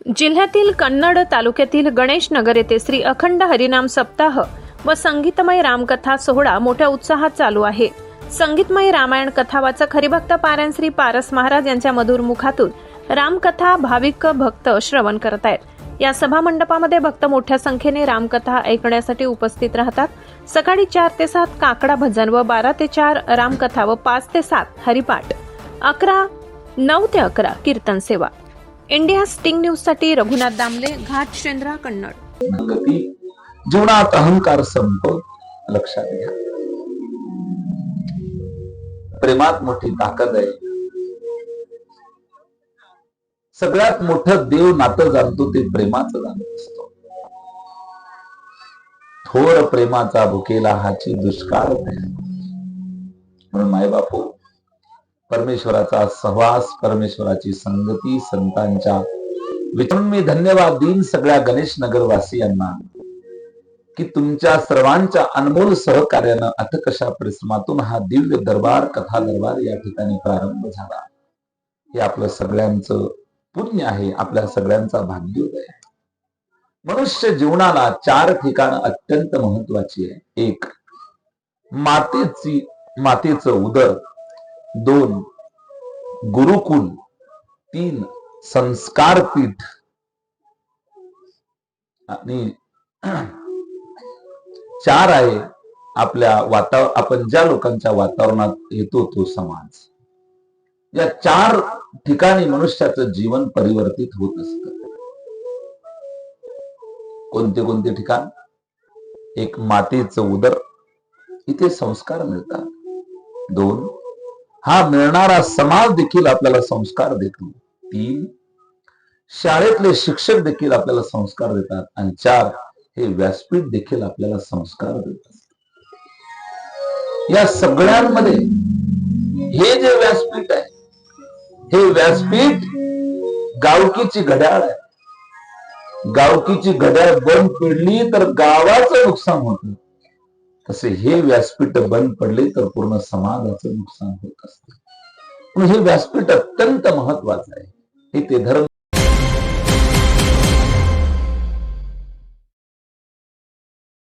जिल्ह्यातील कन्नड तालुक्यातील गणेश नगर येथे श्री अखंड हरिनाम सप्ताह व संगीतमय रामकथा सोहळा मोठ्या उत्साहात चालू आहे। संगीतमय रामायण कथा वाचक हरिभक्त पारायण श्री पारस महाराज यांच्या मधुर मुखातून रामकथा भाविक भक्त श्रवण करत आहेत। या सभा मंडपामध्ये भक्त मोठ्या संख्येने रामकथा ऐकण्यासाठी उपस्थित राहतात। सकाळी 4 ते 7 काकडा भजन व 12 ते 4 रामकथा व 5 ते 7 हरिपाठ, 9 ते 11 कीर्तन सेवा। इंडिया स्टिंग न्यूज साठी रघुनाथ दामले, घाट शेंद्रा, कन्नड। जीवनात अहंकार संपव, लक्षात घ्या। प्रेमात मोठी ताकद आहे। सगळ्यात मोठं देव नातं जाणतो ते प्रेमाचं जाणत असतो। थोर प्रेमाचा भुकेला हाची दुष्काळ म्हणून मायबापू परमेश्वराचा सहवास, परमेश्वराची संगती, संतांच्या विचारून मी धन्यवाद देईन सगळ्या गणेश नगरवासियांना की तुमच्या सर्वांच्या अनमोल सहकार्यानं अथकशा परिश्रमातून हा दिव्य दरबार, कथा दरबार या ठिकाणी प्रारंभ झाला। हे आपलं सगळ्यांचं पुण्य आहे, आपल्या सगळ्यांचा भाग्योदय आहे। मनुष्य जीवनाला 4 ठिकाणं अत्यंत महत्वाची आहे। 1 मातेचं उदर, 2 गुरुकुल, 3 संस्कार पीठ आणि 4 आहे आपल्या आपण ज्या लोकांच्या वातावरणात येतो तो समाज। या 4 ठिकाणी मनुष्याचं जीवन परिवर्तित होत असतं। कोणते कोणते ठिकाण? 1 मातेचं उदर, इथे संस्कार मिळतात। 2 हा मिळणारा समाज देखील आपल्याला संस्कार देतो। 3 शाळेतले शिक्षक देखील आपल्याला संस्कार देतात। आणि 4 हे व्यासपीठ देखील आपल्याला संस्कार देतात। या सगळ्यांमध्ये हे जे व्यासपीठ आहे, हे व्यासपीठ गावकीची घड्याळ आहे। गावकीची घड्याळ बंद पडली तर गावाचं नुकसान होतं, तसे हे व्यासपीठ बंद पडले तर पूर्ण समाजाचं नुकसान होत असते। हे व्यासपीठ अत्यंत महत्वाचं आहे। हे ते धर्म